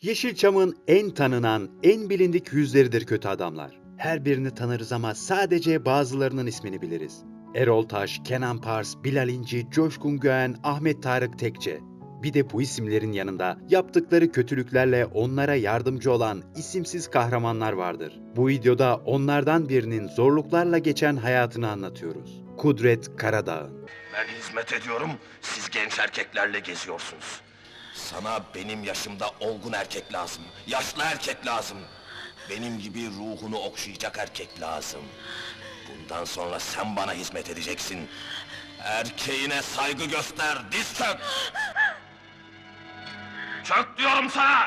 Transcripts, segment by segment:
Yeşilçam'ın en tanınan, en bilindik yüzleridir kötü adamlar. Her birini tanırız ama sadece bazılarının ismini biliriz. Erol Taş, Kenan Pars, Bilal İnci, Coşkun Göğen, Ahmet Tarık Tekçe. Bir de bu isimlerin yanında yaptıkları kötülüklerle onlara yardımcı olan isimsiz kahramanlar vardır. Bu videoda onlardan birinin zorluklarla geçen hayatını anlatıyoruz. Kudret Karadağ'ın. Ben hizmet ediyorum, siz genç erkeklerle geziyorsunuz. Sana benim yaşımda olgun erkek lazım, yaşlı erkek lazım. Benim gibi ruhunu okşayacak erkek lazım. Bundan sonra sen bana hizmet edeceksin. Erkeğine saygı göster, diz çök! Çök diyorum sana!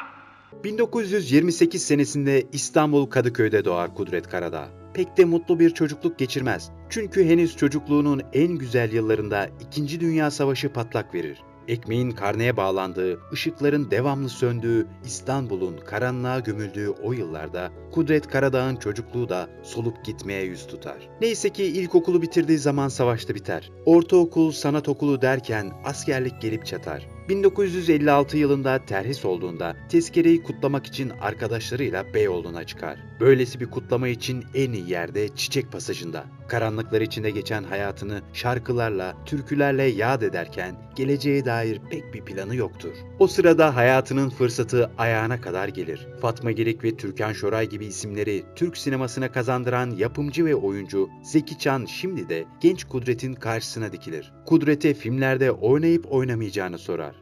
1928 senesinde İstanbul Kadıköy'de doğar Kudret Karadağ. Pek de mutlu bir çocukluk geçirmez. Çünkü henüz çocukluğunun en güzel yıllarında 2. Dünya Savaşı patlak verir. Ekmeğin karneye bağlandığı, ışıkların devamlı söndüğü, İstanbul'un karanlığa gömüldüğü o yıllarda Kudret Karadağ'ın çocukluğu da solup gitmeye yüz tutar. Neyse ki ilkokulu bitirdiği zaman savaşta biter. Ortaokul, sanat okulu derken askerlik gelip çatar. 1956 yılında terhis olduğunda tezkereyi kutlamak için arkadaşlarıyla Beyoğlu'na çıkar. Böylesi bir kutlama için en iyi yerde Çiçek Pasajı'nda. Karanlıklar içinde geçen hayatını şarkılarla, türkülerle yad ederken geleceğe dair pek bir planı yoktur. O sırada hayatının fırsatı ayağına kadar gelir. Fatma Girik ve Türkan Şoray gibi isimleri Türk sinemasına kazandıran yapımcı ve oyuncu Zeki Çan şimdi de genç Kudret'in karşısına dikilir. Kudret'e filmlerde oynayıp oynamayacağını sorar.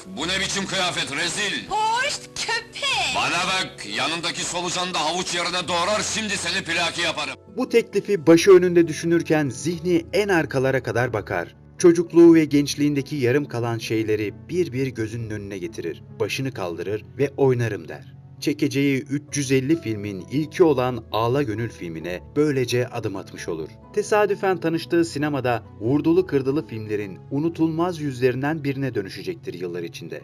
Bu ne biçim kıyafet rezil? Hoş köpek! Bana bak, yanındaki solucan da havuç yerine doğrar, şimdi seni plaki yaparım. Bu teklifi başı önünde düşünürken zihni en arkalara kadar bakar. Çocukluğu ve gençliğindeki yarım kalan şeyleri bir bir gözünün önüne getirir. Başını kaldırır ve oynarım der. Çekeceği 350 filmin ilki olan Ağla Gönül filmine böylece adım atmış olur. Tesadüfen tanıştığı sinemada vurdulu kırdılı filmlerin unutulmaz yüzlerinden birine dönüşecektir yıllar içinde.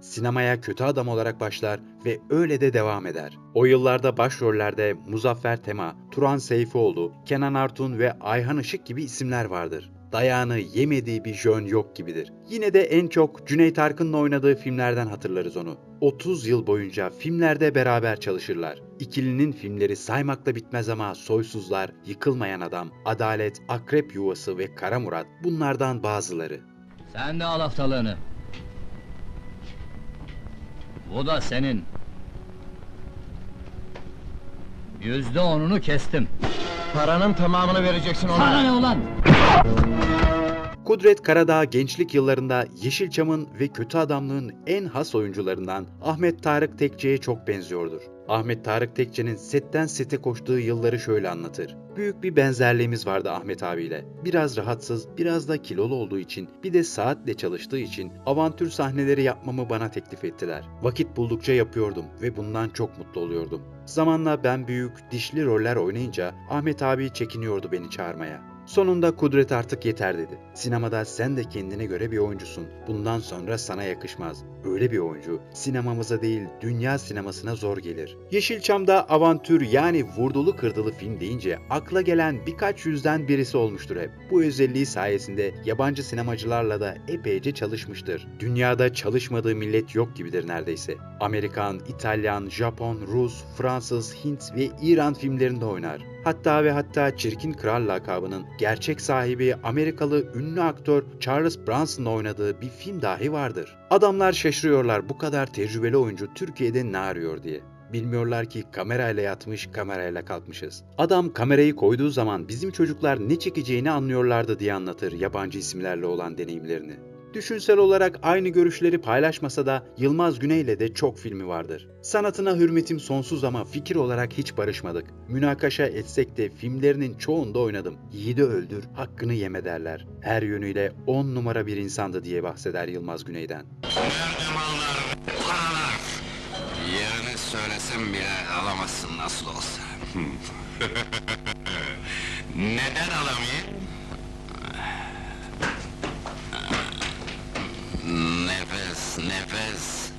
Sinemaya kötü adam olarak başlar ve öyle de devam eder. O yıllarda başrollerde Muzaffer Tema, Turan Seyfioğlu, Kenan Artun ve Ayhan Işık gibi isimler vardır. Dayağını yemediği bir jön yok gibidir. Yine de en çok Cüneyt Arkın'la oynadığı filmlerden hatırlarız onu. 30 yıl boyunca filmlerde beraber çalışırlar. İkilinin filmleri saymakla bitmez ama Soysuzlar, Yıkılmayan Adam, Adalet, Akrep Yuvası ve Kara Murat bunlardan bazıları. Sen de al haftalığını. Bu da senin. %10'unu kestim. Paranın tamamını vereceksin ona. Sana ne ulan? Kudret Karadağ gençlik yıllarında Yeşilçam'ın ve kötü adamlığın en has oyuncularından Ahmet Tarık Tekçe'ye çok benziyordur. Ahmet Tarık Tekçe'nin setten sete koştuğu yılları şöyle anlatır. Büyük bir benzerliğimiz vardı Ahmet abiyle. Biraz rahatsız, biraz da kilolu olduğu için, bir de saatle çalıştığı için avantür sahneleri yapmamı bana teklif ettiler. Vakit buldukça yapıyordum ve bundan çok mutlu oluyordum. Zamanla ben büyük, dişli roller oynayınca Ahmet abi çekiniyordu beni çağırmaya. Sonunda Kudret artık yeter dedi. Sinemada sen de kendine göre bir oyuncusun. Bundan sonra sana yakışmaz. Öyle bir oyuncu sinemamıza değil dünya sinemasına zor gelir. Yeşilçam'da avantür yani vurdulu kırdılı film deyince akla gelen birkaç yüzden birisi olmuştur hep. Bu özelliği sayesinde yabancı sinemacılarla da epeyce çalışmıştır. Dünyada çalışmadığı millet yok gibidir neredeyse. Amerikan, İtalyan, Japon, Rus, Fransız, Hint ve İran filmlerinde oynar. Hatta Çirkin Kral lakabının gerçek sahibi Amerikalı ünlü aktör Charles Bronson'la oynadığı bir film dahi vardır. Adamlar şaşırıyorlar bu kadar tecrübeli oyuncu Türkiye'de ne arıyor diye. Bilmiyorlar ki kamerayla yatmış, kamerayla kalkmışız. Adam kamerayı koyduğu zaman bizim çocuklar ne çekeceğini anlıyorlardı diye anlatır yabancı isimlerle olan deneyimlerini. Düşünsel olarak aynı görüşleri paylaşmasa da Yılmaz Güney'le de çok filmi vardır. Sanatına hürmetim sonsuz ama fikir olarak hiç barışmadık. Münakaşa etsek de filmlerinin çoğunda oynadım. Yiğidi öldür, hakkını yeme derler. Her yönüyle 10 numara bir insandı diye bahseder Yılmaz Güney'den. Nerede mallar, paralar? Yerini söylesem bile alamazsın nasıl olsa. Neden alamayayım? Nefes, nefes,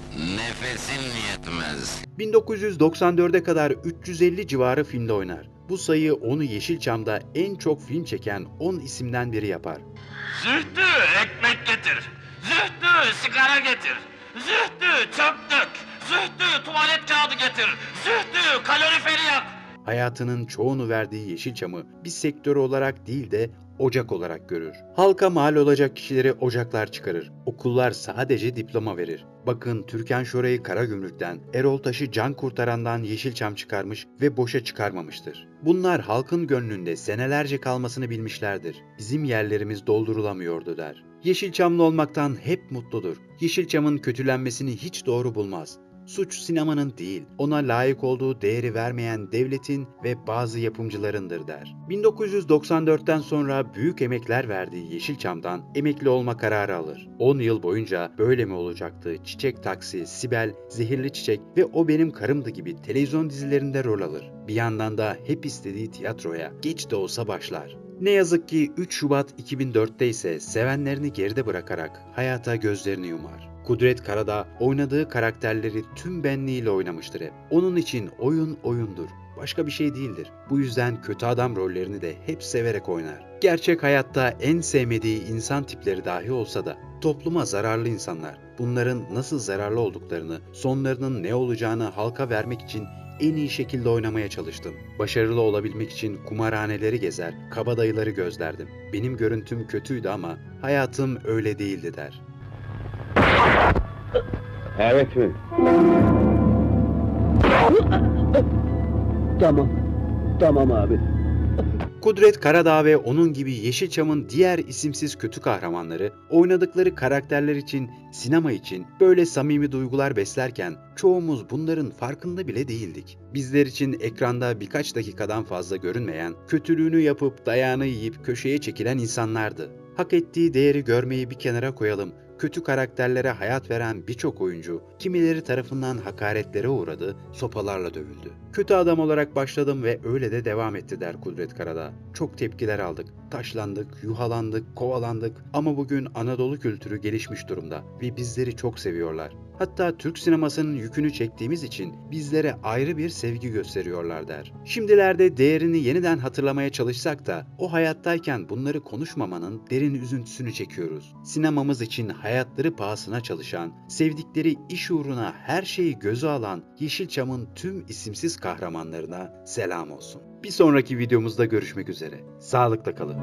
Nefesin yetmez. 1994'e kadar 350 civarı filmde oynar. Bu sayı onu Yeşilçam'da en çok film çeken 10 isimden biri yapar. Zühtü ekmek getir. Zühtü sigara getir. Zühtü çöp dök. Zühtü tuvalet kağıdı getir. Zühtü kaloriferi yak. Hayatının çoğunu verdiği Yeşilçam'ı bir sektör olarak değil de ocak olarak görür. Halka mal olacak kişileri ocaklar çıkarır. Okullar sadece diploma verir. Bakın Türkan Şoray'ı Karagümrük'ten, Erol Taş'ı can kurtarandan Yeşilçam çıkarmış ve boşa çıkarmamıştır. Bunlar halkın gönlünde senelerce kalmasını bilmişlerdir. Bizim yerlerimiz doldurulamıyordu der. Yeşilçamlı olmaktan hep mutludur. Yeşilçam'ın kötülenmesini hiç doğru bulmaz. Suç sinemanın değil, ona layık olduğu değeri vermeyen devletin ve bazı yapımcılarındır der. 1994'ten sonra büyük emekler verdiği Yeşilçam'dan emekli olma kararı alır. 10 yıl boyunca Böyle Mi Olacaktı, Çiçek Taksi, Sibel, Zehirli Çiçek ve O Benim Karımdı gibi televizyon dizilerinde rol alır. Bir yandan da hep istediği tiyatroya geç de olsa başlar. Ne yazık ki 3 Şubat 2004'te ise sevenlerini geride bırakarak hayata gözlerini yumar. Kudret Karadağ oynadığı karakterleri tüm benliğiyle oynamıştır hep. Onun için oyun oyundur. Başka bir şey değildir. Bu yüzden kötü adam rollerini de hep severek oynar. Gerçek hayatta en sevmediği insan tipleri dahi olsa da topluma zararlı insanlar. Bunların nasıl zararlı olduklarını, sonlarının ne olacağını halka vermek için en iyi şekilde oynamaya çalıştım. Başarılı olabilmek için kumarhaneleri gezer, kabadayıları gözlerdim. Benim görüntüm kötüydü ama hayatım öyle değildi der. Evet mi? Tamam abi. Kudret Karadağ ve onun gibi Yeşilçam'ın diğer isimsiz kötü kahramanları oynadıkları karakterler için, sinema için böyle samimi duygular beslerken çoğumuz bunların farkında bile değildik. Bizler için ekranda birkaç dakikadan fazla görünmeyen, kötülüğünü yapıp dayağını yiyip köşeye çekilen insanlardı. Hak ettiği değeri görmeyi bir kenara koyalım. Kötü karakterlere hayat veren birçok oyuncu, kimileri tarafından hakaretlere uğradı, sopalarla dövüldü. Kötü adam olarak başladım ve öyle de devam etti der Kudret Karadağ. Çok tepkiler aldık, taşlandık, yuhalandık, kovalandık ama bugün Anadolu kültürü gelişmiş durumda ve bizleri çok seviyorlar. Hatta Türk sinemasının yükünü çektiğimiz için bizlere ayrı bir sevgi gösteriyorlar der. Şimdilerde değerini yeniden hatırlamaya çalışsak da o hayattayken bunları konuşmamanın derin üzüntüsünü çekiyoruz. Sinemamız için hayatları pahasına çalışan, sevdikleri iş uğruna her şeyi göze alan Yeşilçam'ın tüm isimsiz kahramanlarına selam olsun. Bir sonraki videomuzda görüşmek üzere. Sağlıkla kalın.